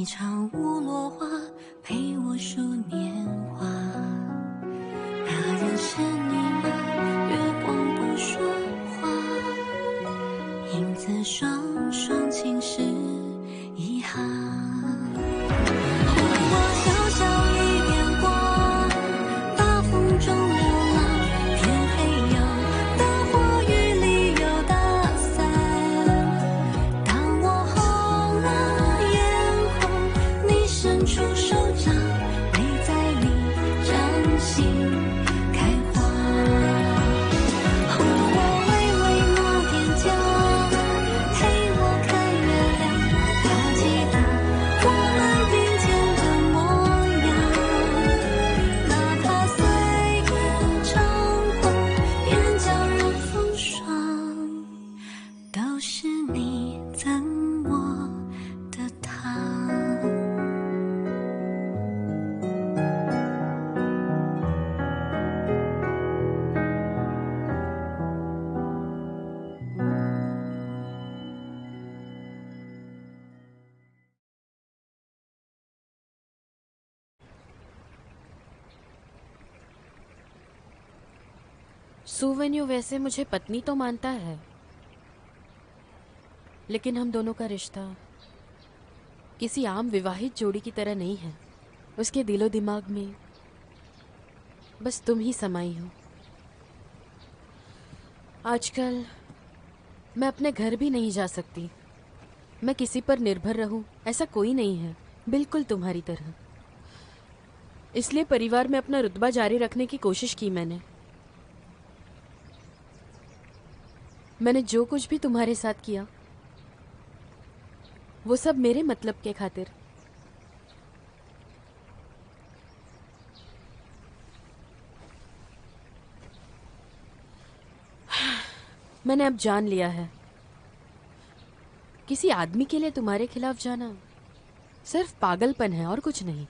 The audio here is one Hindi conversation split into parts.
一场无落花，陪我数年华。那人是你吗？月光不说话，影子双双侵蚀遗憾。我小小一点光，大风中流浪，天黑有大火，雨里有大伞。当我红了眼红，你伸出手掌，陪在你掌心开花。我微微抹点娇，陪我看月亮，他记得我们并肩的模样。哪怕岁月长空，眼角若风霜，都是你赠我的糖。सुवेन्यू वैसे मुझे पत्नी तो मानता है, लेकिन हम दोनों का रिश्ता किसी आम विवाहित जोड़ी की तरह नहीं है। उसके दिलो दिमाग में बस तुम ही समाई हो। आजकल मैं अपने घर भी नहीं जा सकती। मैं किसी पर निर्भर रहूं ऐसा कोई नहीं है, बिल्कुल तुम्हारी तरह। इसलिए परिवार में अपना रुतबा जारी रखने की कोशिश की मैंने जो कुछ भी तुम्हारे साथ किया वो सब मेरे मतलब के खातिर। मैंने अब जान लिया है, किसी आदमी के लिए तुम्हारे खिलाफ जाना सिर्फ पागलपन है और कुछ नहीं।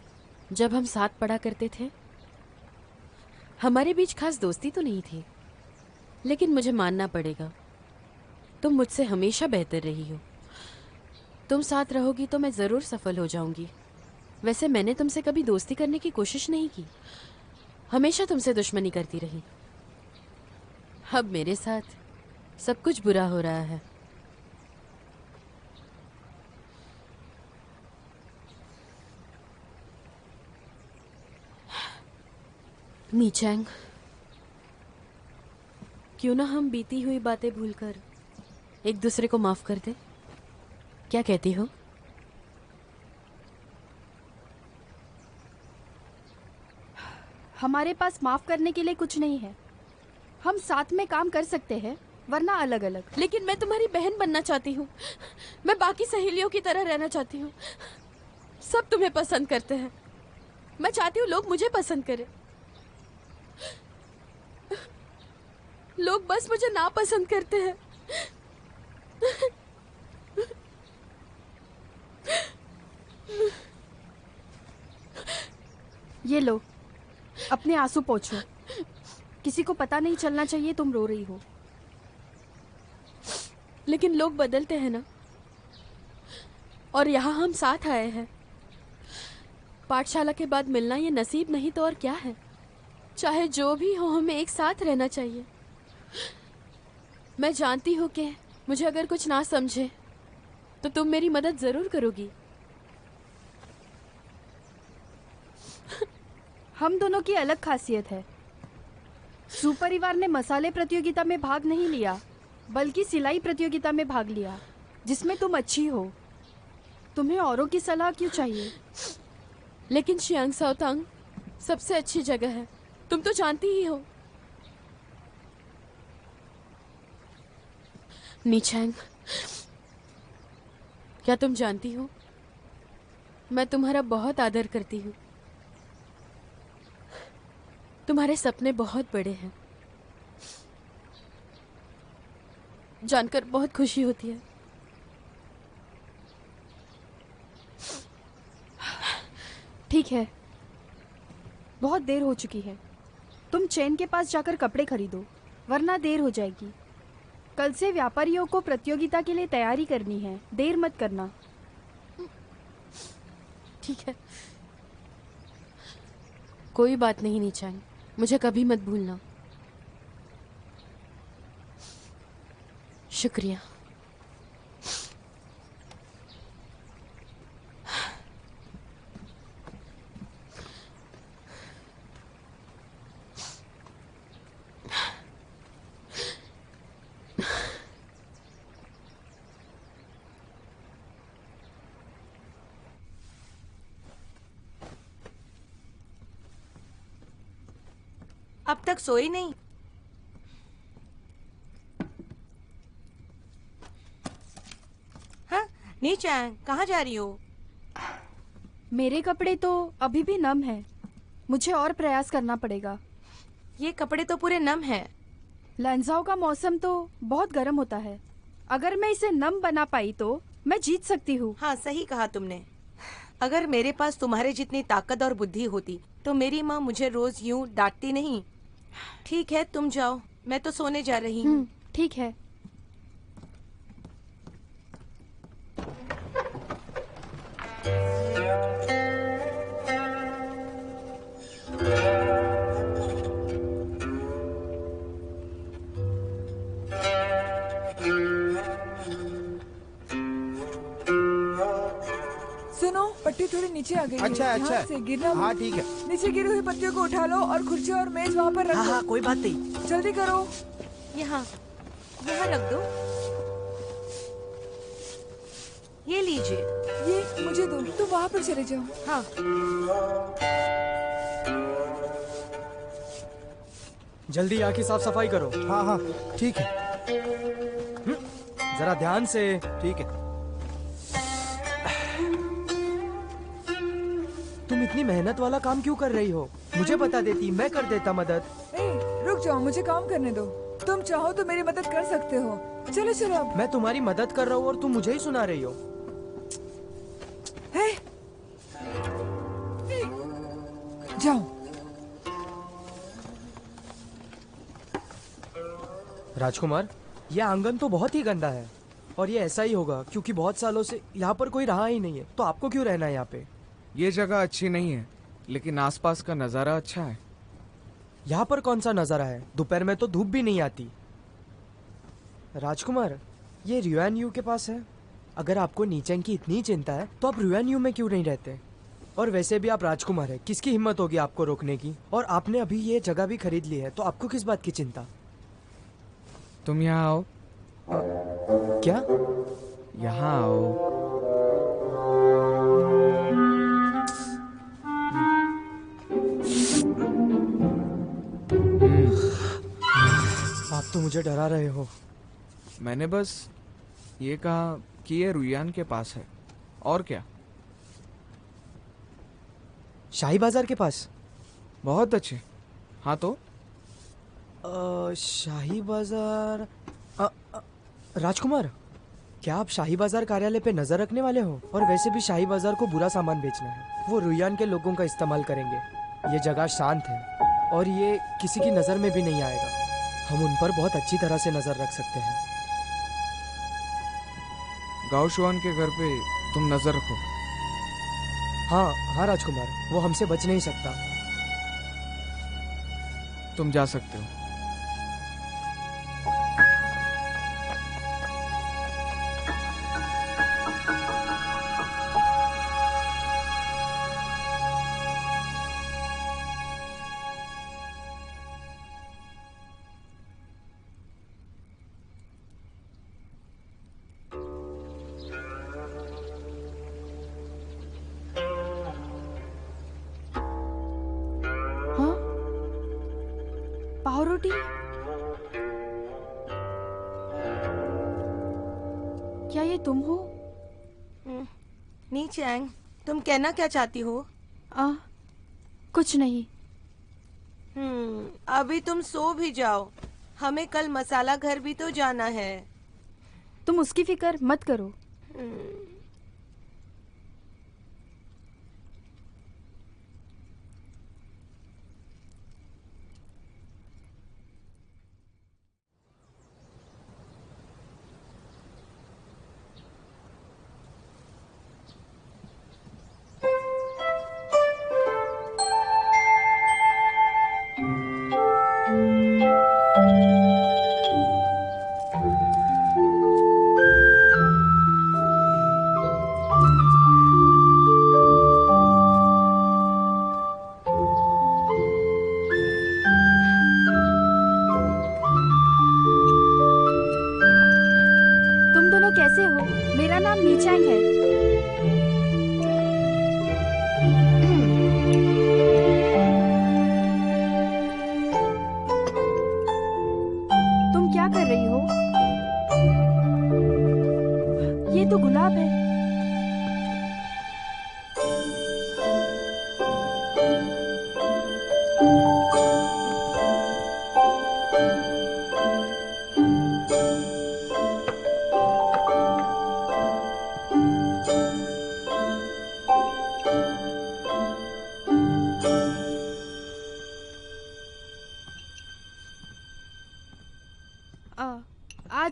जब हम साथ पढ़ा करते थे हमारे बीच खास दोस्ती तो नहीं थी, लेकिन मुझे मानना पड़ेगा तुम मुझसे हमेशा बेहतर रही हो। तुम साथ रहोगी तो मैं ज़रूर सफल हो जाऊंगी। वैसे मैंने तुमसे कभी दोस्ती करने की कोशिश नहीं की, हमेशा तुमसे दुश्मनी करती रही। अब मेरे साथ सब कुछ बुरा हो रहा है। मीचैंग, क्यों ना हम बीती हुई बातें भूलकर एक दूसरे को माफ कर दे? क्या कहती हो? हमारे पास माफ करने के लिए कुछ नहीं है। हम साथ में काम कर सकते हैं, वरना अलग अलग। लेकिन मैं तुम्हारी बहन बनना चाहती हूँ। मैं बाकी सहेलियों की तरह रहना चाहती हूँ। सब तुम्हें पसंद करते हैं, मैं चाहती हूँ लोग मुझे पसंद करें। लोग बस मुझे नापसंद करते हैं। ये लो, अपने आंसू पोंछो। किसी को पता नहीं चलना चाहिए तुम रो रही हो। लेकिन लोग बदलते हैं ना, और यहाँ हम साथ आए हैं। पाठशाला के बाद मिलना ये नसीब नहीं तो और क्या है। चाहे जो भी हो, हमें एक साथ रहना चाहिए। मैं जानती हूँ कि मुझे अगर कुछ ना समझे तो तुम मेरी मदद जरूर करोगी। हम दोनों की अलग खासियत है। सुपरिवार ने मसाले प्रतियोगिता में भाग नहीं लिया, बल्कि सिलाई प्रतियोगिता में भाग लिया, जिसमें तुम अच्छी हो। तुम्हें औरों की सलाह क्यों चाहिए? लेकिन शियांग साओतांग सबसे अच्छी जगह है, तुम तो जानती ही हो। मीचैंग, क्या तुम जानती हो मैं तुम्हारा बहुत आदर करती हूँ। तुम्हारे सपने बहुत बड़े हैं, जानकर बहुत खुशी होती है। ठीक है, बहुत देर हो चुकी है। तुम चैन के पास जाकर कपड़े खरीदो, वरना देर हो जाएगी। कल से व्यापारियों को प्रतियोगिता के लिए तैयारी करनी है, देर मत करना। ठीक है, कोई बात नहीं नीचांग, मुझे कभी मत भूलना। शुक्रिया। अब तक सोई नहीं? हाँ, नीचांग, कहाँ जा रही हो? मेरे कपड़े तो अभी भी नम हैं। मुझे और प्रयास करना पड़ेगा। ये कपड़े तो पूरे नम हैं। लैंजाओ का मौसम तो बहुत गर्म होता है। अगर मैं इसे नम बना पाई तो मैं जीत सकती हूँ। हाँ, सही कहा तुमने। अगर मेरे पास तुम्हारे जितनी ताकत और बुद्धि होती तो मेरी माँ मुझे रोज यूं डांटती नहीं। ठीक है, तुम जाओ, मैं तो सोने जा रही हूँ। ठीक है। सुनो, पट्टी थोड़ी नीचे आ गई है। अच्छा अच्छा ध्यान से गिरना हाँ मत। ठीक है। नीचे गिरी हुई पत्तियों को उठा लो और कुर्सी और मेज वहाँ पर रख हाँ दो। हाँ, कोई बात नहीं। जल्दी करो। यहाँ यहाँ रख दो। ये लीजिए। ये मुझे दो, तुम वहाँ पर चले जाओ। हाँ, जल्दी आके साफ सफाई करो। हाँ हाँ ठीक है। जरा ध्यान से। ठीक है। तुम इतनी मेहनत वाला काम क्यों कर रही हो? मुझे बता देती, मैं कर देता मदद। ए, रुक जाओ, मुझे काम करने दो। तुम चाहो तो मेरी मदद कर सकते हो। चलो चलो अब। मैं तुम्हारी मदद कर रहा हूँ और तुम मुझे ही सुना रही हो। हे, जाओ। राजकुमार, ये आंगन तो बहुत ही गंदा है और ये ऐसा ही होगा क्योंकि बहुत सालों से यहाँ पर कोई रहा ही नहीं है। तो आपको क्यों रहना है यहाँ पे? ये जगह अच्छी नहीं है, लेकिन आसपास का नज़ारा अच्छा है। यहाँ पर कौन सा नजारा है? दोपहर में तो धूप भी नहीं आती। राजकुमार, ये रुआन यू के पास है। अगर आपको नीचेंग की इतनी चिंता है तो आप रुआन यू में क्यों नहीं रहते? और वैसे भी आप राजकुमार हैं, किसकी हिम्मत होगी आपको रोकने की? और आपने अभी ये जगह भी खरीद ली है, तो आपको किस बात की चिंता? तुम यहाँ आओ। क्या? यहाँ आओ। आप तो मुझे डरा रहे हो। मैंने बस ये कहा कि ये रुयान के पास है, और क्या। शाही बाजार के पास? बहुत अच्छे। हाँ तो शाही बाजार। राजकुमार, क्या आप शाही बाजार कार्यालय पे नजर रखने वाले हो? और वैसे भी शाही बाजार को बुरा सामान बेचना है। वो रुयान के लोगों का इस्तेमाल करेंगे। ये जगह शांत है और ये किसी की नजर में भी नहीं आएगा। हम उन पर बहुत अच्छी तरह से नजर रख सकते हैं। गाओशुआन के घर पे तुम नजर रखो। हाँ हाँ राजकुमार, वो हमसे बच नहीं सकता। तुम जा सकते हो। हाँ, पाव रोटी। क्या ये तुम हो? नीचांग, तुम कहना क्या चाहती हो? कुछ नहीं। अभी तुम सो भी जाओ। हमें कल मसाला घर भी तो जाना है। तुम उसकी फिक्र मत करो।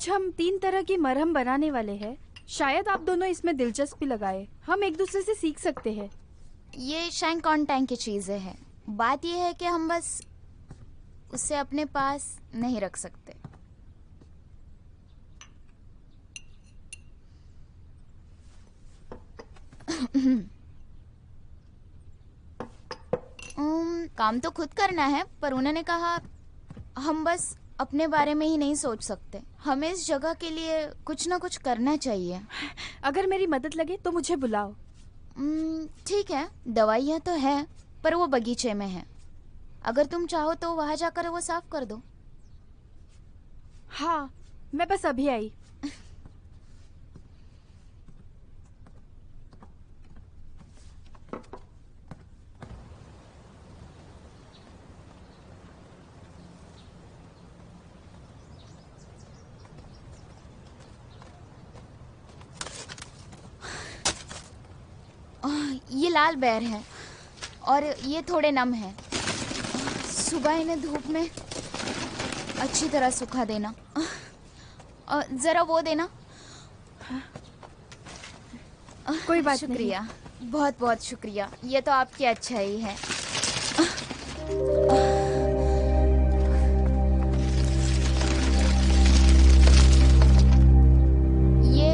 आज हम 3 तरह की मरहम बनाने वाले हैं। शायद आप दोनों इसमें दिलचस्पी लगाए। हम एक दूसरे से सीख सकते हैं। ये शैंक ऑन टैंक की चीजें हैं। बात यह है कि हम बस उसे अपने पास नहीं रख सकते। काम तो खुद करना है, पर उन्होंने कहा हम बस अपने बारे में ही नहीं सोच सकते, हमें इस जगह के लिए कुछ ना कुछ करना चाहिए। अगर मेरी मदद लगे तो मुझे बुलाओ। ठीक है, दवाइयाँ तो है, पर वो बगीचे में है। अगर तुम चाहो तो वहाँ जाकर वो साफ कर दो। हाँ, मैं बस अभी आई। ये लाल बेर है और ये थोड़े नम है। सुबह इन्हें धूप में अच्छी तरह सुखा देना। जरा वो देना। कोई बात शुक्रिया, बहुत बहुत शुक्रिया। ये तो आपकी अच्छाई है। ये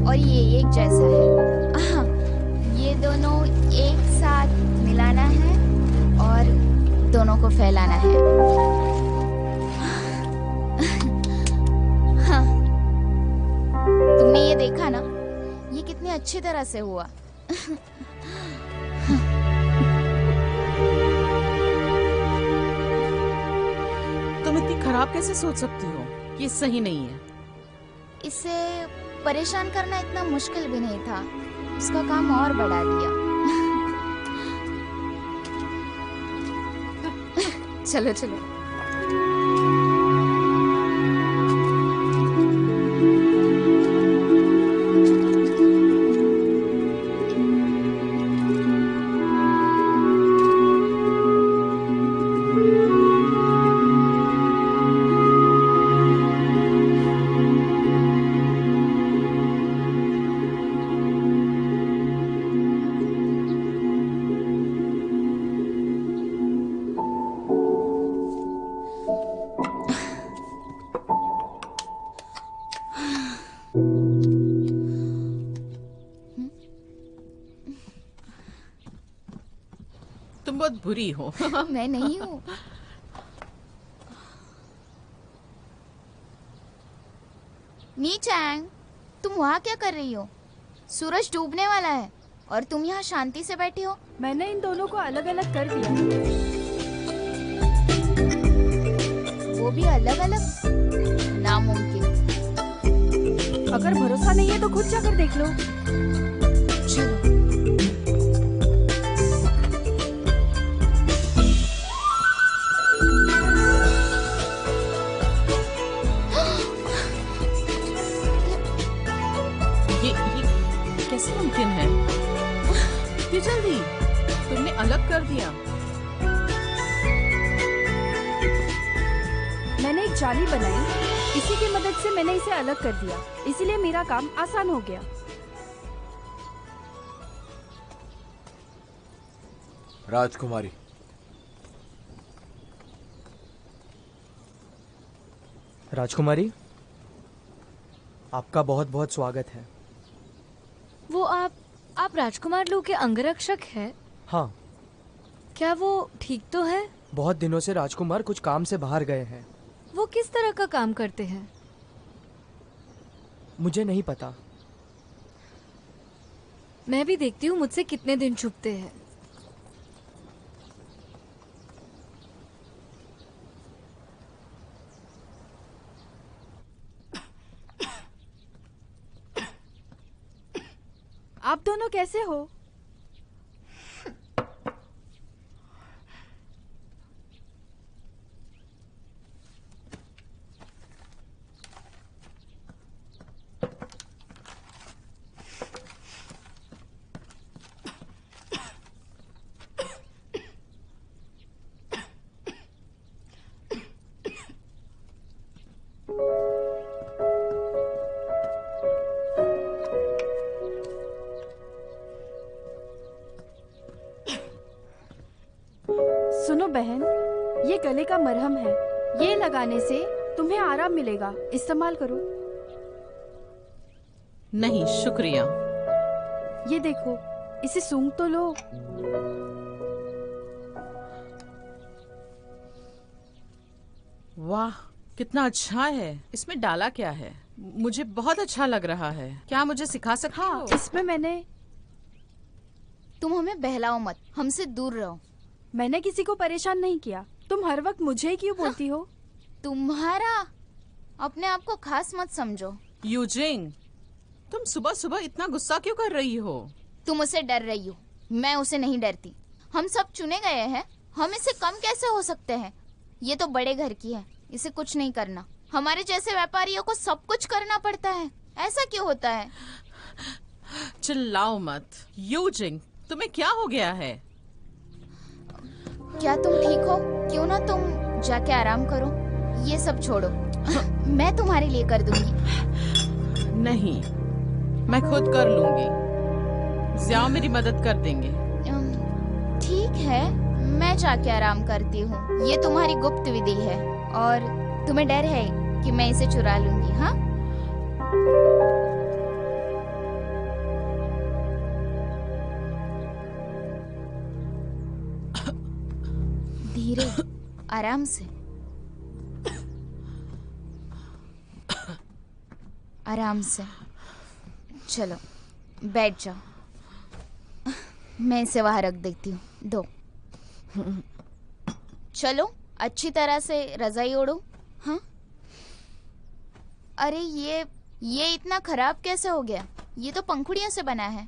और ये एक जैसा है। ये दोनों एक साथ मिलाना है और दोनों को फैलाना है। हाँ, तुमने ये देखा ना, ये कितनी अच्छी तरह से हुआ। तुम इतनी खराब कैसे सोच सकती हो? ये सही नहीं है। इसे परेशान करना इतना मुश्किल भी नहीं था, उसका काम और बढ़ा दिया। चलो चलो। तुम बहुत बुरी हो। मैं नहीं हूँ। नीचैंग, तुम वहाँ क्या कर रही हो? सूरज डूबने वाला है और तुम यहाँ शांति से बैठी हो। मैंने इन दोनों को अलग अलग कर दिया। वो भी अलग अलग? नामुमकिन। अगर भरोसा नहीं है तो खुद जाकर देख लो। चलो। ये कैसे मुमकिन है? ये जल्दी तुमने अलग कर दिया। मैंने एक जाली बनाई, इसी की मदद से मैंने इसे अलग कर दिया, इसीलिए मेरा काम आसान हो गया। राजकुमारी, राजकुमारी, आपका बहुत बहुत स्वागत है। वो आप राजकुमार लू के अंगरक्षक हैं? हाँ। क्या वो ठीक तो है? बहुत दिनों से राजकुमार कुछ काम से बाहर गए हैं। वो किस तरह का काम करते हैं? मुझे नहीं पता। मैं भी देखती हूँ मुझसे कितने दिन छुपते हैं। आप दोनों कैसे हो? सुनो बहन, ये गले का मरहम है। ये लगाने से तुम्हें आराम मिलेगा, इस्तेमाल करो। नहीं शुक्रिया। ये देखो, इसे सूंघ तो लो। वाह कितना अच्छा है। इसमें डाला क्या है? मुझे बहुत अच्छा लग रहा है। क्या मुझे सिखा सकते हो? इसमें मैंने। तुम हमें बहलाओ मत, हमसे दूर रहो। मैंने किसी को परेशान नहीं किया। तुम हर वक्त मुझे ही क्यों बोलती हो? तुम्हारा अपने आप को खास मत समझो। यूजिंग, तुम सुबह सुबह इतना गुस्सा क्यों कर रही हो? तुम उसे डर रही हो, मैं उसे नहीं डरती। हम सब चुने गए हैं, हम इसे कम कैसे हो सकते हैं? ये तो बड़े घर की है, इसे कुछ नहीं करना। हमारे जैसे व्यापारियों को सब कुछ करना पड़ता है, ऐसा क्यों होता है? चिल्लाओ मत। यूजिंग, तुम्हें क्या हो गया है? क्या तुम ठीक हो? क्यों ना तुम जाके आराम करो, ये सब छोड़ो। मैं तुम्हारे लिए कर दूंगी। नहीं, मैं खुद कर लूंगी। ज़िया मेरी मदद कर देंगे। ठीक है, मैं जाके आराम करती हूँ। ये तुम्हारी गुप्त विधि है और तुम्हें डर है कि मैं इसे चुरा लूंगी। हाँ, धीरे, आराम से, आराम से। चलो बैठ जाओ, मैं इसे वहां रख देती हूँ। दो। चलो अच्छी तरह से रजाई ओढ़ो। हाँ, अरे ये इतना खराब कैसे हो गया? ये तो पंखुड़ियों से बना है।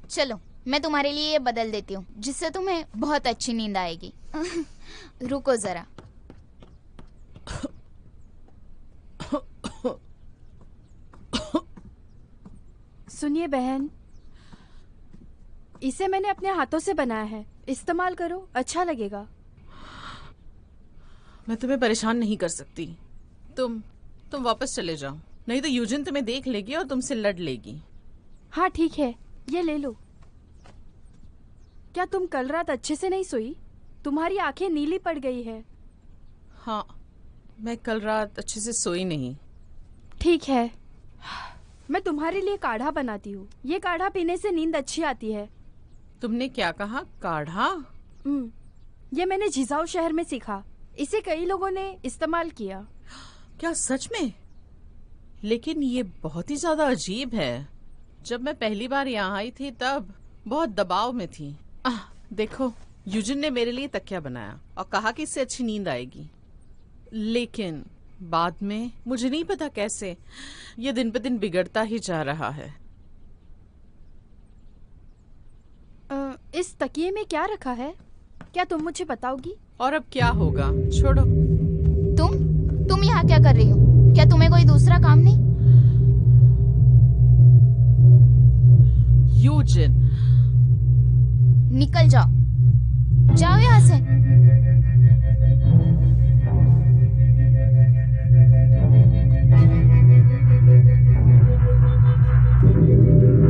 चलो मैं तुम्हारे लिए ये बदल देती हूँ, जिससे तुम्हें बहुत अच्छी नींद आएगी। रुको जरा। सुनिए बहन, इसे मैंने अपने हाथों से बनाया है, इस्तेमाल करो, अच्छा लगेगा। मैं तुम्हें परेशान नहीं कर सकती। तुम वापस चले जाओ, नहीं तो यूजिन तुम्हें देख लेगी और तुमसे लड़ लेगी। हाँ ठीक है, ये ले लो। क्या तुम कल रात अच्छे से नहीं सोई? तुम्हारी आंखें नीली पड़ गई है। हाँ, मैं कल रात अच्छे से सोई नहीं। ठीक है, मैं तुम्हारे लिए काढ़ा बनाती हूँ। ये काढ़ा पीने से नींद अच्छी आती है। तुमने क्या कहा? काढ़ा? ये मैंने झिझाओ शहर में सीखा। इसे कई लोगों ने इस्तेमाल किया। क्या सच में? लेकिन ये बहुत ही ज्यादा अजीब है। जब मैं पहली बार यहाँ आई थी तब बहुत दबाव में थी। देखो, यूजिन ने मेरे लिए तकिया बनाया और कहा कि इससे अच्छी नींद आएगी, लेकिन बाद में मुझे नहीं पता कैसे ये दिन पे दिन बिगड़ता ही जा रहा है। इस तकिए में क्या रखा है? क्या तुम मुझे बताओगी? और अब क्या होगा? छोड़ो। तुम यहाँ क्या कर रही हो? क्या तुम्हें कोई दूसरा काम नहीं? यूजिन, निकल जाओ, जाओ यहाँ से।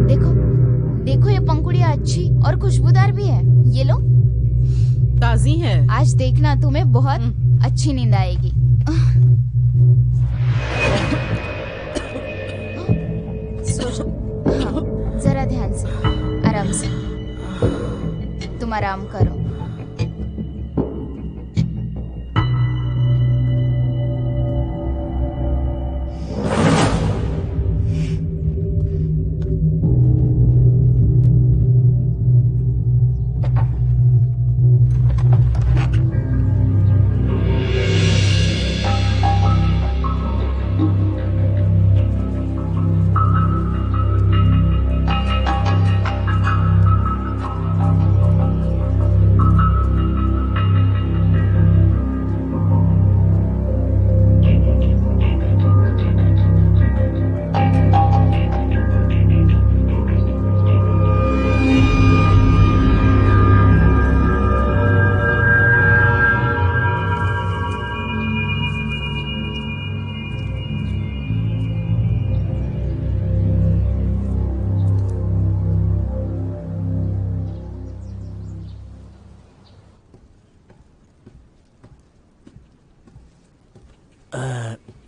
देखो देखो, ये पंखुड़ियाँ अच्छी और खुशबूदार भी है। ये लो, ताजी है। आज देखना तुम्हें बहुत अच्छी नींद आएगी। सो जाओ। हाँ, जरा ध्यान से, आराम से। तुम आराम करो।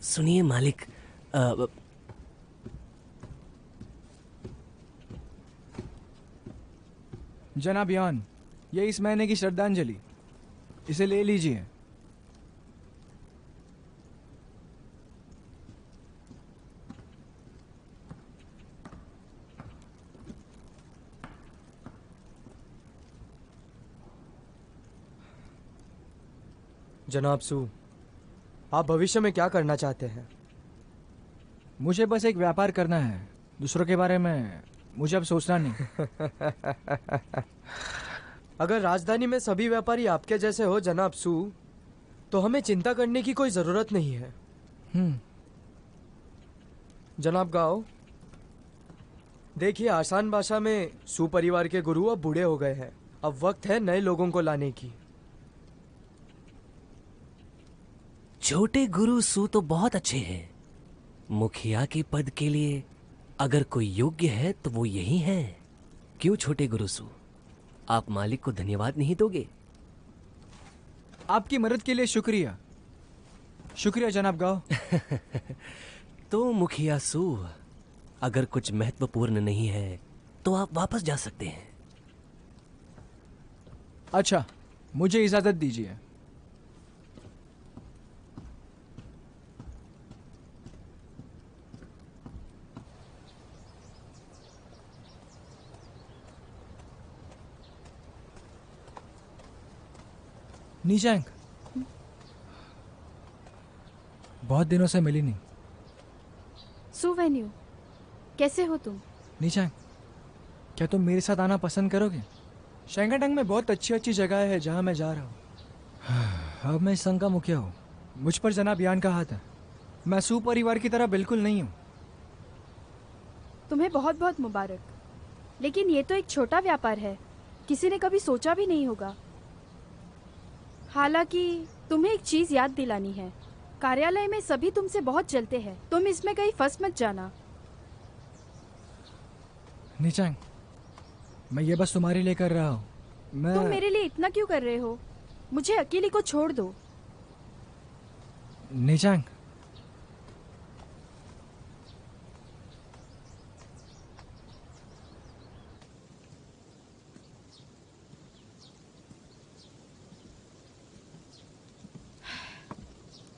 सुनिए मालिक, जनाब यान, ये इस महीने की श्रद्धांजलि, इसे ले लीजिए। जनाब सू, आप भविष्य में क्या करना चाहते हैं? मुझे बस एक व्यापार करना है, दूसरों के बारे में मुझे अब सोचना नहीं। अगर राजधानी में सभी व्यापारी आपके जैसे हो जनाब सू, तो हमें चिंता करने की कोई जरूरत नहीं है। जनाब गाओ, देखिए आसान भाषा में सू परिवार के गुरु अब बूढ़े हो गए हैं। अब वक्त है नए लोगों को लाने की। छोटे गुरु सू तो बहुत अच्छे हैं। मुखिया के पद के लिए अगर कोई योग्य है तो वो यही है। क्यों छोटे गुरु सू, आप मालिक को धन्यवाद नहीं दोगे? आपकी मदद के लिए शुक्रिया। शुक्रिया जनाब गाओ। तो मुखिया सू, अगर कुछ महत्वपूर्ण नहीं है तो आप वापस जा सकते हैं। अच्छा, मुझे इजाजत दीजिए। नीचैंग, बहुत दिनों से मिली नहीं। सुवेन्यू, कैसे हो तुम? नीचैंग, क्या तुम मेरे साथ आना पसंद करोगे? शेंगाटंग में बहुत अच्छी अच्छी जगह है जहां मैं जा रहा हूँ। अब मैं इस संघ का मुखिया हूँ। मुझ पर जनाब यान का हाथ है। मैं सू परिवार की तरह बिल्कुल नहीं हूँ। तुम्हें बहुत बहुत मुबारक। लेकिन ये तो एक छोटा व्यापार है, किसी ने कभी सोचा भी नहीं होगा। हालांकि तुम्हें एक चीज याद दिलानी है, कार्यालय में सभी तुमसे बहुत जलते हैं। तुम इसमें कहीं फंस मत जाना। नीचैंग, मैं ये बस तुम्हारे लिए कर रहा हूँ। तुम मेरे लिए इतना क्यों कर रहे हो? मुझे अकेली को छोड़ दो। नीचैंग,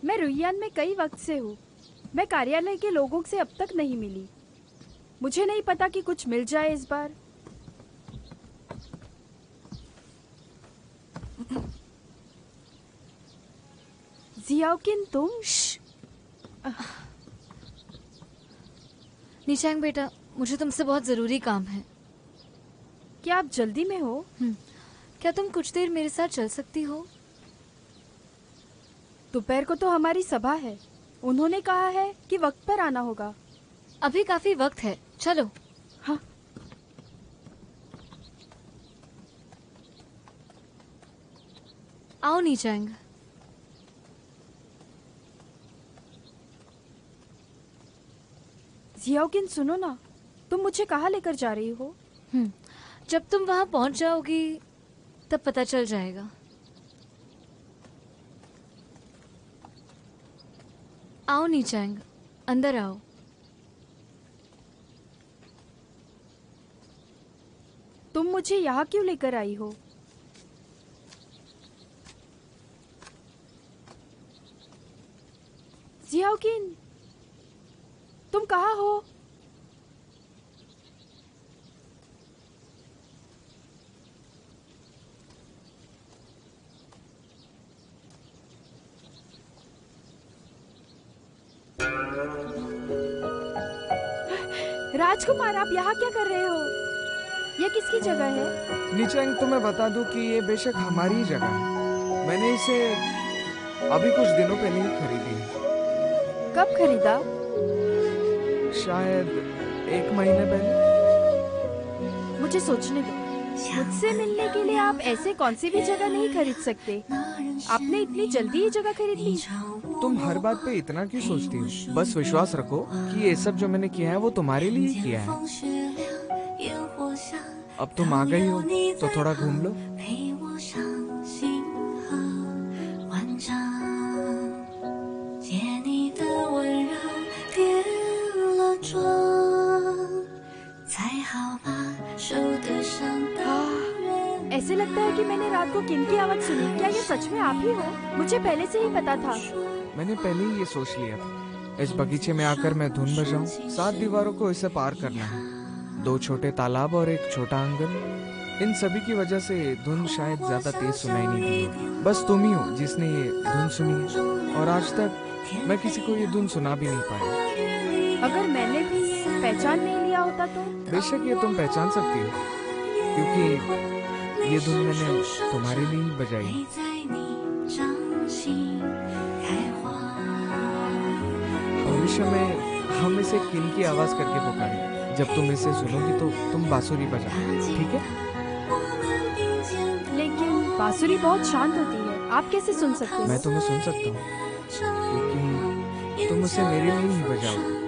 मैं रुइयान में कई वक्त से हूँ। मैं कार्यालय के लोगों से अब तक नहीं मिली। मुझे नहीं पता कि कुछ मिल जाए इस बार। जियाओकिन, तुम? निशांग बेटा, मुझे तुमसे बहुत जरूरी काम है। क्या आप जल्दी में हो? क्या तुम कुछ देर मेरे साथ चल सकती हो? दोपहर को तो हमारी सभा है। उन्होंने कहा है कि वक्त पर आना होगा। अभी काफी वक्त है, चलो। हाँ। आओ नीचांग। जियाओकिन, सुनो ना, तुम मुझे कहाँ लेकर जा रही हो? जब तुम वहां पहुंच जाओगी तब पता चल जाएगा। आओ नीचांग, अंदर आओ। तुम मुझे यहाँ क्यों लेकर आई हो? जियाओकिन, तुम कहाँ हो? राजकुमार, आप यहाँ क्या कर रहे हो? यह किसकी जगह है? नीचैंग, तुम्हें बता दूं कि ये बेशक हमारी ही जगह है। मैंने इसे अभी कुछ दिनों पहले ही खरीदी है। कब खरीदा? शायद 1 महीने पहले। मुझे सोचने दो। मुझसे मिलने के लिए आप ऐसे कौन सी भी जगह नहीं खरीद सकते। आपने इतनी जल्दी ये जगह खरीद ली। तुम हर बात पे इतना क्यों सोचती हो? बस विश्वास रखो कि ये सब जो मैंने किया है वो तुम्हारे लिए किया है। अब तुम आ गई हो तो थोड़ा घूम लो। ऐसे लगता है कि मैंने रात को किन की आवाज सुनी। क्या ये सच में आप ही हो? मुझे पहले से ही पता था। मैंने पहले ही ये सोच लिया था। इस बगीचे में आकर मैं धुन बजाऊं। 7 दीवारों को इसे पार करना है। 2 छोटे तालाब और एक छोटा आंगन, इन सभी की वजह से धुन शायद ज्यादा तेज सुनाई नहीं दी। बस तुम ही हो जिसने ये धुन सुनी है, और आज तक मैं किसी को ये धुन सुना भी नहीं पाया। अगर मैंने भी पहचान नहीं लिया होता तो? बेशक ये तुम पहचान सकती हो, क्योंकि ये धुन मैंने तुम्हारे लिए ही बजाई। भविष्य में हम इसे किन की आवाज करके पुकारें। जब तुम इसे सुनोगी तो तुम बांसुरी बजाओ, ठीक है? लेकिन बांसुरी बहुत शांत होती है, आप कैसे सुन सकते हो? मैं तुम्हें सुन सकता हूँ, क्योंकि तुम उसे मेरे लिए ही बजाओ।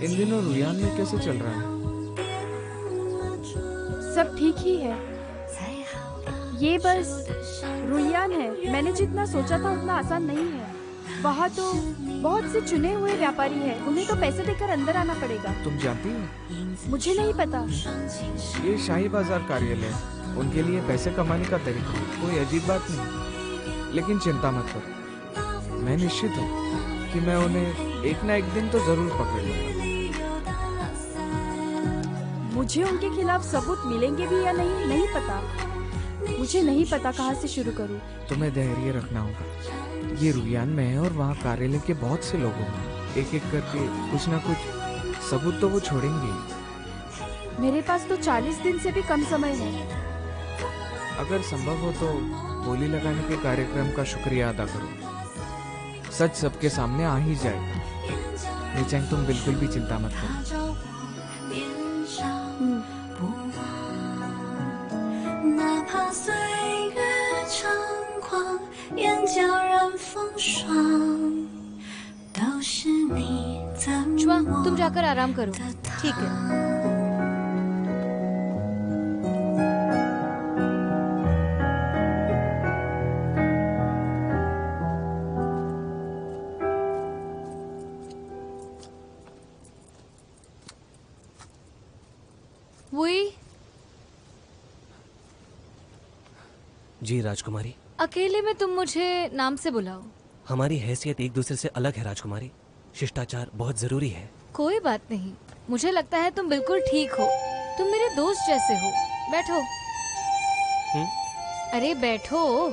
इन दिनों रुयान में कैसे चल रहा है? सब ठीक ही है। ये बस रुयान है। मैंने जितना सोचा था उतना आसान नहीं है। वहाँ तो बहुत से चुने हुए व्यापारी हैं। उन्हें तो पैसे देकर अंदर आना पड़ेगा। तुम जानती हो? मुझे नहीं पता। ये शाही बाजार कार्यालय, उनके लिए पैसे कमाने का तरीका कोई अजीब बात नहीं। लेकिन चिंता मत करो, मैं निश्चित हूँ कि मैं उन्हें एक ना एक दिन तो जरूर पकड़ लूंगा। मुझे उनके खिलाफ सबूत मिलेंगे भी या नहीं पता। मुझे नहीं पता कहाँ से शुरू करूँ। तुम्हें धैर्य रखना होगा। ये रुयान में है और वहाँ कार्यालय के बहुत से लोग होंगे। एक एक करके कुछ ना कुछ सबूत तो वो छोड़ेंगे। मेरे पास तो 40 दिन से भी कम समय है। अगर संभव हो तो बोली लगाने के कार्यक्रम का शुक्रिया अदा करो। सच सबके सामने आ ही जाएगा। नीचेंग, तुम बिल्कुल भी चिंता मत करो। छुआ, तुम जाकर आराम करो। ठीक है। जी राजकुमारी। अकेले में तुम मुझे नाम से बुलाओ। हमारी हैसियत एक दूसरे से अलग है राजकुमारी। शिष्टाचार बहुत जरूरी है। कोई बात नहीं, मुझे लगता है तुम बिल्कुल ठीक हो। तुम मेरे दोस्त जैसे हो। बैठो। अरे बैठो।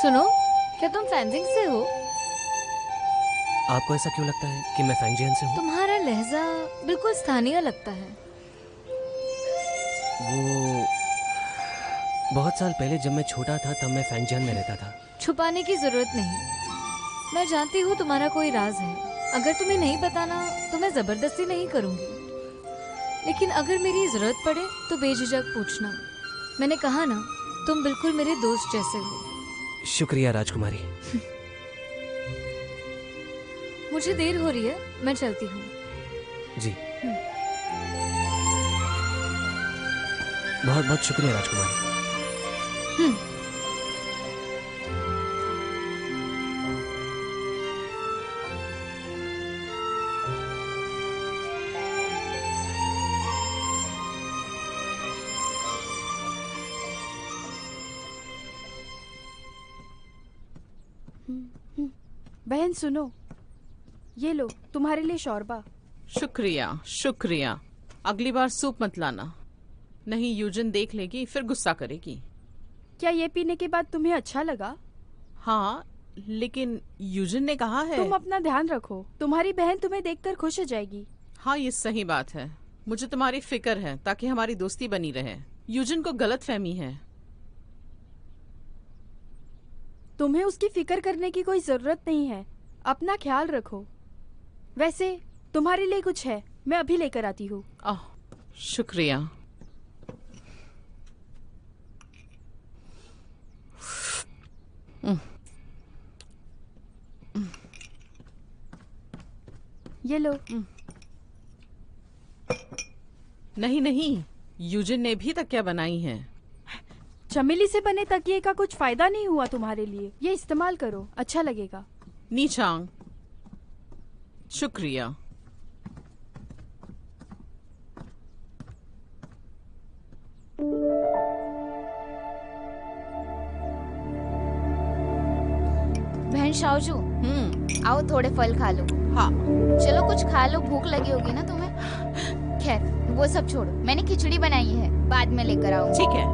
सुनो, क्या तुम फैंजिंग से हो? आपको ऐसा क्यों लगता है कि मैं फैंजियन से हूँ? तुम्हारा लहजा बिल्कुल स्थानीय लगता है। वो बहुत साल पहले जब मैं छोटा था तब मैं फैंजियन में रहता था। छुपाने की जरूरत नहीं। मैं जानती हूँ तुम्हारा कोई राज है। अगर तुम्हें नहीं बताना तो मैं जबरदस्ती नहीं करूँगी, लेकिन अगर मेरी जरूरत पड़े तो बेझिझक पूछना। मैंने कहा ना, तुम बिल्कुल मेरे दोस्त जैसे हो। शुक्रिया राजकुमारी। मुझे देर हो रही है, मैं चलती हूँ। जी बहुत बहुत शुक्रिया राजकुमारी। बहन सुनो, ये लो तुम्हारे लिए शोरबा। शुक्रिया शुक्रिया। अगली बार सूप मत लाना, नहीं यूजिन देख लेगी फिर गुस्सा करेगी। क्या ये पीने के बाद तुम्हें अच्छा लगा? हाँ, लेकिन यूजिन ने कहा है। तुम अपना ध्यान रखो, तुम्हारी बहन तुम्हें देखकर खुश हो जाएगी। हाँ, ये सही बात है। मुझे तुम्हारी फिक्र है ताकि हमारी दोस्ती बनी रहे। यूजिन को गलत फहमी है। तुम्हें उसकी फिक्र करने की कोई जरूरत नहीं है। अपना ख्याल रखो। वैसे तुम्हारे लिए कुछ है, मैं अभी लेकर आती हूँ। शुक्रिया। ये लो। नहीं नहीं, यूजिन ने भी तकिया बनाई है। चमेली से बने तकिए का कुछ फायदा नहीं हुआ तुम्हारे लिए। ये इस्तेमाल करो, अच्छा लगेगा। नीचांग, शुक्रिया। बहन शाओजू, आओ थोड़े फल खा लो। हाँ। चलो कुछ खा लो, भूख लगी होगी ना तुम्हें। खैर वो सब छोड़ो, मैंने खिचड़ी बनाई है, बाद में लेकर आओ। ठीक है।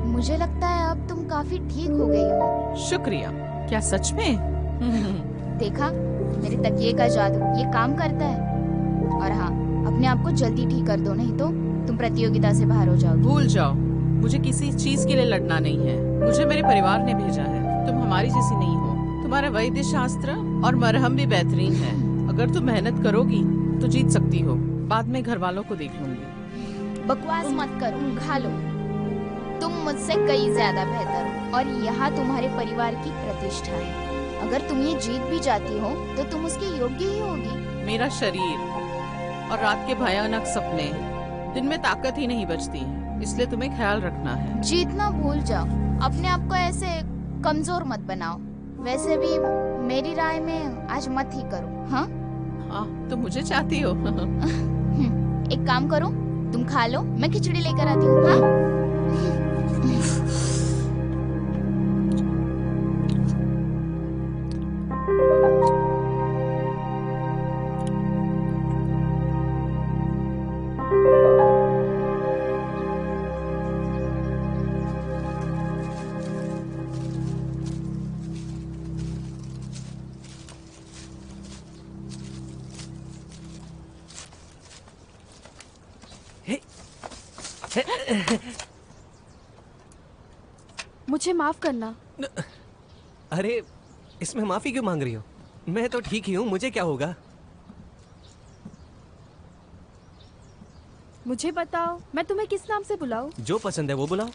मुझे लगता है अब तुम काफी ठीक हो गई हो। शुक्रिया। क्या सच में? देखा, मेरे तकिए का जादू ये काम करता है। और हाँ, अपने आप को जल्दी ठीक कर दो, नहीं तो तुम प्रतियोगिता से बाहर हो जाओगे। भूल जाओ, मुझे किसी चीज के लिए लड़ना नहीं है। मुझे मेरे परिवार ने भेजा है। तुम हमारी जैसी नहीं हो। तुम्हारा वैद्य शास्त्र और मरहम भी बेहतरीन है। अगर तुम मेहनत करोगी तो जीत सकती हो। बाद में घर वालों को देख लूंगी। बकवास मत करो, खा लो। तुम मुझसे कई ज्यादा बेहतर हो और यहाँ तुम्हारे परिवार की प्रतिष्ठा है। अगर तुम ये जीत भी जाती हो तो तुम उसके योग्य ही होगी। मेरा शरीर और रात के भयानक सपने, दिन में ताकत ही नहीं बचती, इसलिए तुम्हें ख्याल रखना है। जीतना भूल जाओ, अपने आप को ऐसे कमजोर मत बनाओ। वैसे भी मेरी राय में आज मत ही करो। हाँ हाँ, तो मुझे चाहती हो। एक काम करो, तुम खा लो, मैं खिचड़ी लेकर आती हूँ। हाँ? मुझे माफ करना। अरे, इसमें माफी क्यों मांग रही हो? मैं तो ठीक ही हूँ, मुझे क्या होगा? मुझे बताओ, मैं तुम्हें किस नाम से बुलाऊं? जो पसंद है वो बुलाओ।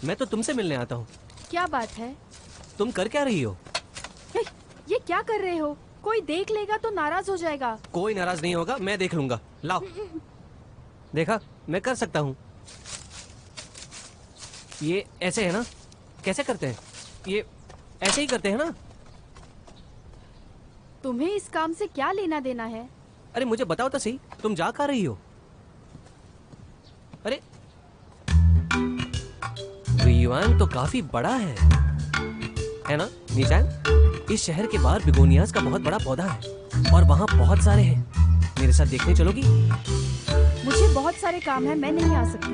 मैं तो तुमसे मिलने आता हूँ। क्या बात है? तुम कर क्या रही हो? ये क्या कर रहे हो? कोई देख लेगा तो नाराज हो जाएगा। कोई नाराज नहीं होगा, मैं देख लूंगा। लाओ। देखा, मैं कर सकता हूँ। ये ऐसे है ना? कैसे करते हैं? ये ऐसे ही करते हैं ना? तुम्हें इस काम से क्या लेना देना है? अरे मुझे बताओ तो सही, तुम जा कहाँ रही हो? अरे, युआन तो काफी बड़ा है ना नीचांग? इस शहर के बाहर बिगोनियास का बहुत बड़ा पौधा है और वहाँ बहुत सारे हैं। मेरे साथ देखने चलोगी? मुझे बहुत सारे काम है, मैं नहीं आ सकती।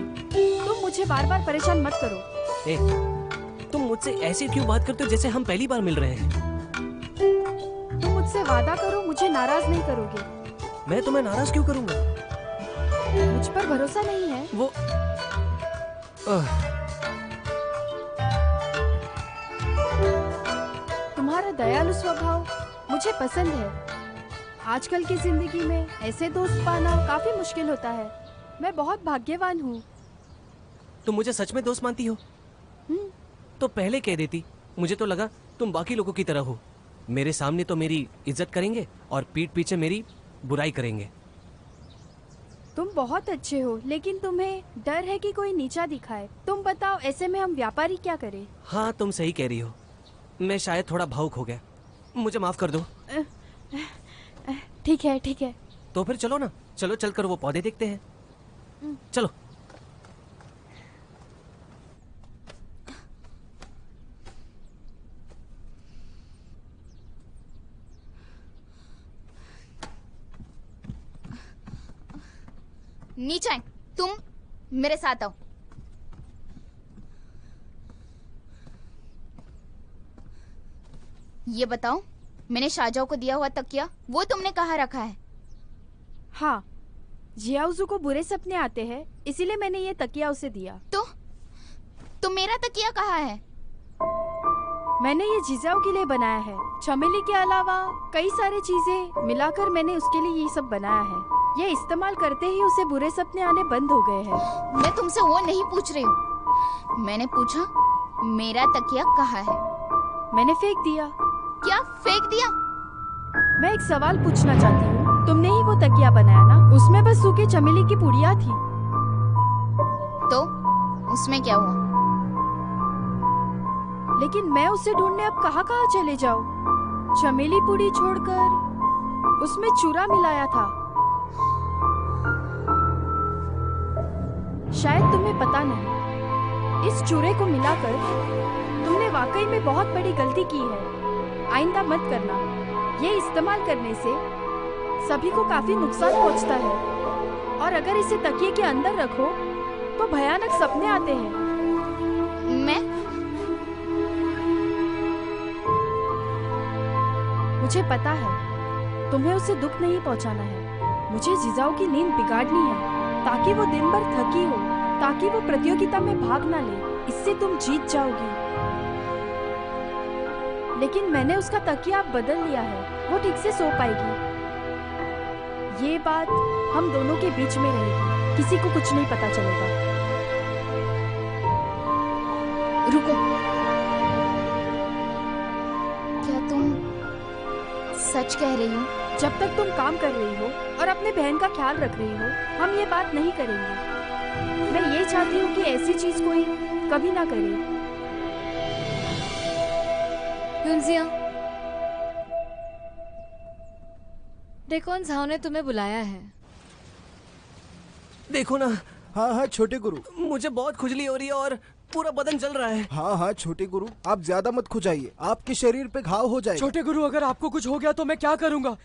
तुम मुझे बार बार परेशान मत करो। तुम मुझसे ऐसे क्यों बात करते हो जैसे हम पहली बार मिल रहे हैं? तुम मुझसे वादा करो, मुझे नाराज नहीं करोगे। मैं तुम्हें नाराज क्यों करूंगा? मुझ पर भरोसा नहीं है? वो तुम्हारा दयालु स्वभाव मुझे पसंद है। आजकल की जिंदगी में ऐसे दोस्त पाना काफी मुश्किल होता है। मैं बहुत भाग्यवान हूँ। तुम मुझे सच में दोस्त मानती हो? तो पहले कह देती। मुझे तो लगा तुम बाकी लोगों की तरह हो। मेरे सामने तो मेरी इज्जत करेंगे और पीठ पीछे मेरी बुराई करेंगे। तुम बहुत अच्छे हो, लेकिन तुम्हें डर है कि कोई नीचा दिखाए। तुम बताओ, ऐसे में हम व्यापारी क्या करें? हाँ, तुम सही कह रही हो। मैं शायद थोड़ा भावुक हो गया, मुझे माफ कर दो। ठीक है, ठीक है। तो फिर चलो ना, चलो चलकर वो पौधे देखते हैं। चलो। नीचे तुम मेरे साथ आओ। ये बताओ, मैंने शाहजहां को दिया हुआ तकिया वो तुमने कहाँ रखा है? हाँ, जियाउजू को बुरे सपने आते हैं, इसीलिए मैंने ये तकिया उसे दिया। तो मेरा तकिया कहाँ है? मैंने ये जिजाऊ के लिए बनाया है। चमेली के अलावा कई सारी चीजें मिलाकर मैंने उसके लिए ये सब बनाया है। ये इस्तेमाल करते ही उसे बुरे सपने आने बंद हो गए हैं। मैं तुमसे वो नहीं पूछ रही हूँ, मैंने पूछा मेरा तकिया कहाँ है। मैंने फेंक दिया। क्या फेंक दिया? मैं एक सवाल पूछना चाहती हूँ, तुमने ही वो तकिया बनाया ना? उसमें बस सूखे चमेली की पुड़िया थी। तो उसमें क्या हुआ? लेकिन मैं उसे ढूंढने अब कहाँ कहाँ चले जाऊँ? चमेली पुड़ी छोड़कर उसमें चूरा मिलाया था। शायद तुम्हें पता नहीं, इस चूरे को मिलाकर तुमने वाकई में बहुत बड़ी गलती की है। आइंदा मत करना। ये इस्तेमाल करने से सभी को काफी नुकसान पहुंचता है, और अगर इसे तकिए के अंदर रखो तो भयानक सपने आते हैं। मुझे पता है तुम्हें उसे दुख नहीं पहुंचाना है। मुझे जिजाऊ की नींद बिगाड़नी है ताकि वो दिन भर थकी हो, ताकि वो प्रतियोगिता में भाग ना ले। इससे तुम जीत जाओगी। लेकिन मैंने उसका तकिया अब बदल लिया है, वो ठीक से सो पाएगी। ये बात हम दोनों के बीच में रहेगी, किसी को कुछ नहीं पता चलेगा। रुको, क्या तुम सच कह रही हो? जब तक तुम काम कर रही हो और अपने बहन का ख्याल रख रही हो, हम ये बात नहीं करेंगे। मैं ये चाहती हूँ कि ऐसी चीज कोई कभी ना करे। युनजिया, डेकोन झाओ ने तुम्हें बुलाया है। देखो ना। हाँ हाँ छोटे गुरु, मुझे बहुत खुजली हो रही है और पूरा बदन जल रहा है। हाँ हाँ छोटे गुरु, आप ज्यादा मत खुजाइए, आपके शरीर पे घाव हो जाएगा। छोटे गुरु, अगर आपको कुछ हो गया तो मैं क्या करूंगा?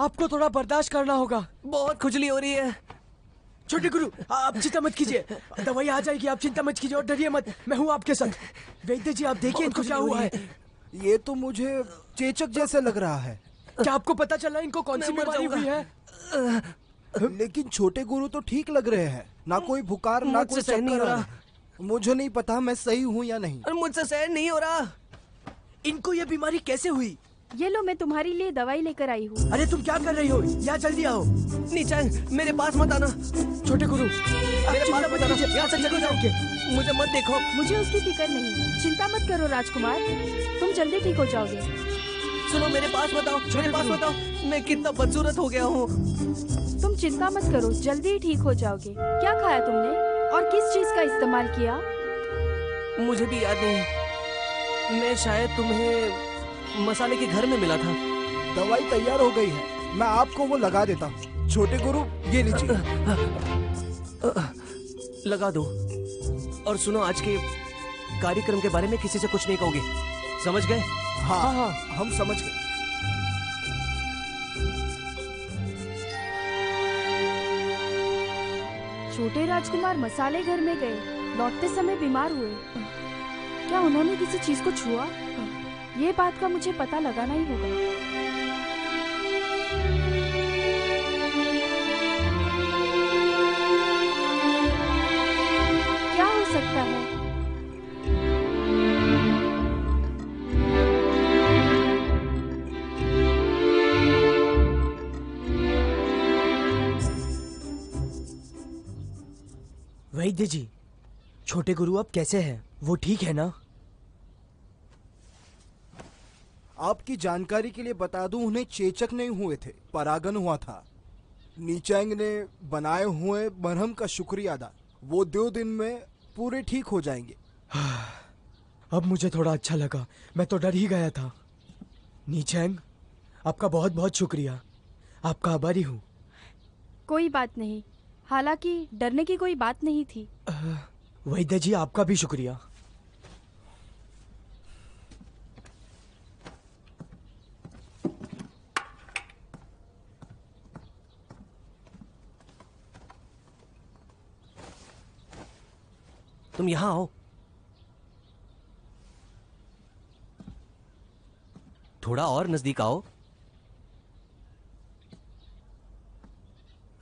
आपको थोड़ा बर्दाश्त करना होगा। बहुत खुजली हो रही है। छोटे गुरु, आप चिंता मत कीजिए, दवाई आ जाएगी। आप चिंता मत कीजिए और डरिए मत, मैं हूँ आपके साथ। वैद्य जी, आप देखिए इनको क्या हुआ है। ये तो मुझे चेचक जैसे लग रहा है। क्या आपको पता चला इनको कौन सी बीमारी हुई है? लेकिन छोटे गुरु तो ठीक लग रहे हैं, ना कोई बुखार ना कोई चक्कर आ रहा। मुझे नहीं पता मैं सही हूँ या नहीं। मुझसे सहन नहीं हो रहा। इनको ये बीमारी कैसे हुई? ये लो, मैं तुम्हारे लिए दवाई लेकर आई हूँ। अरे तुम क्या कर रही हो? यहाँ जल्दी आओ। नीचांग, मेरे पास मत आना। छोटे गुरु, मेरे पास मत आना। यहाँ से चले जाओ, मुझे मत देखो। मुझे उसकी फिक्र नहीं, चिंता मत करो राजकुमार, तुम जल्दी ठीक हो जाओगे। सुनो, मेरे पास बताओ, मेरे पास बताओ, मैं कितना बदसूरत हो गया हूँ। तुम चिंता मत करो, जल्दी ही ठीक हो जाओगे। क्या खाया तुमने और किस चीज का इस्तेमाल किया? मुझे भी याद नहीं। मैं शायद तुम्हें मसाले के घर में मिला था। दवाई तैयार हो गई है, मैं आपको वो लगा देता हूँ। छोटे गुरु, ये लीजिए। लगा दो। और सुनो, आज के कार्यक्रम के बारे में किसी से कुछ नहीं कहोगे, समझ गए? हाँ हाँ, हम समझ गए। छोटे राजकुमार मसाले घर में गए, लौटते समय बीमार हुए। क्या उन्होंने किसी चीज को छुआ? ये बात का मुझे पता लगाना ही होगा। क्या हो सकता है? वैद्य जी, छोटे गुरु अब कैसे हैं? वो ठीक है ना? आपकी जानकारी के लिए बता दूं, उन्हें चेचक नहीं हुए थे, परागन हुआ था। नीचांग ने बनाए हुए मरहम का शुक्रिया अदा। वो 2 दिन में पूरे ठीक हो जाएंगे। अब मुझे थोड़ा अच्छा लगा, मैं तो डर ही गया था। नीचांग, आपका बहुत बहुत शुक्रिया, आपका आभारी हूँ। कोई बात नहीं, हालांकि डरने की कोई बात नहीं थी। वैद्य जी, आपका भी शुक्रिया। तुम यहाँ आओ। थोड़ा और नजदीक आओ।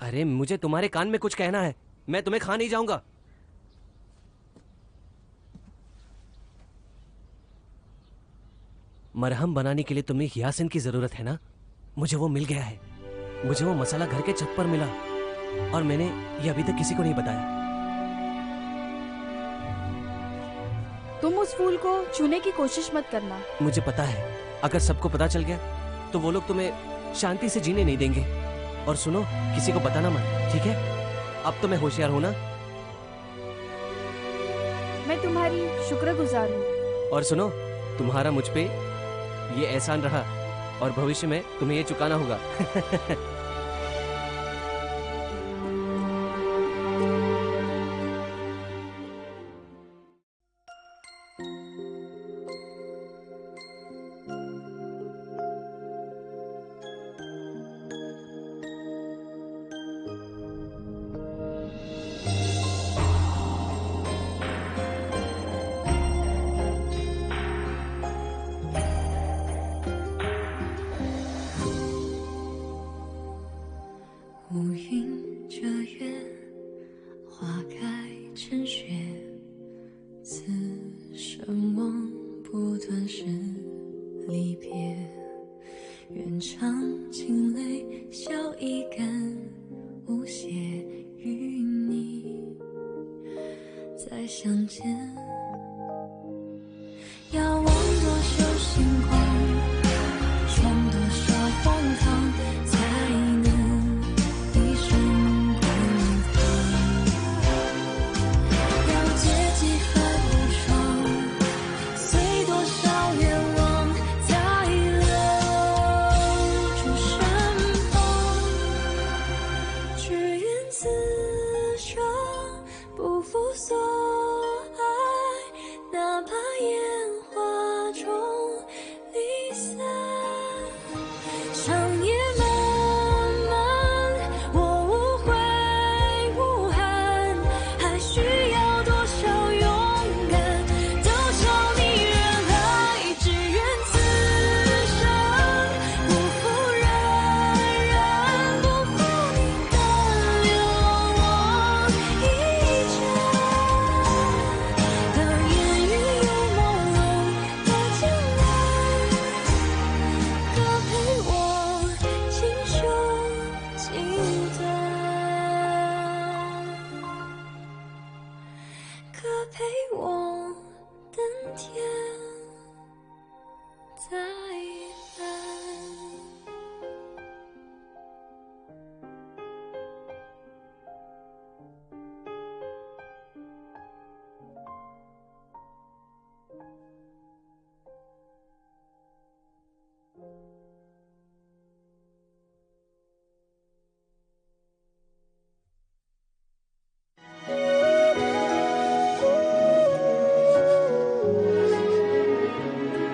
अरे मुझे तुम्हारे कान में कुछ कहना है, मैं तुम्हें खा नहीं जाऊंगा। मरहम बनाने के लिए तुम्हें हियासिन की जरूरत है ना? मुझे वो मिल गया है। मुझे वो मसाला घर के छत पर मिला और मैंने ये अभी तक किसी को नहीं बताया। तुम उस फूल को छूने की कोशिश मत करना। मुझे पता है अगर सबको पता चल गया तो वो लोग तुम्हें शांति से जीने नहीं देंगे। और सुनो, किसी को बताना मत, ठीक है? अब तो मैं होशियार हूं ना? मैं तुम्हारी शुक्रगुजार हूँ। और सुनो, तुम्हारा मुझ पे ये एहसान रहा और भविष्य में तुम्हें ये चुकाना होगा।乌云遮月，花开成雪。此生梦不断是离别，愿尝尽泪，笑一干，无邪与你再相见。要望多少星光，闯多少荒唐，才能一生共堂。要借几番无双，随多少愿望，才留住身旁。只愿此生不负所爱，哪怕烟花中离散。长夜漫漫，我无悔无憾，还需要多少勇敢，都朝你热爱。只愿此生不负人然，不负你的流望一场。当烟雨又朦胧的将来，可陪我轻修静待，可陪我等天。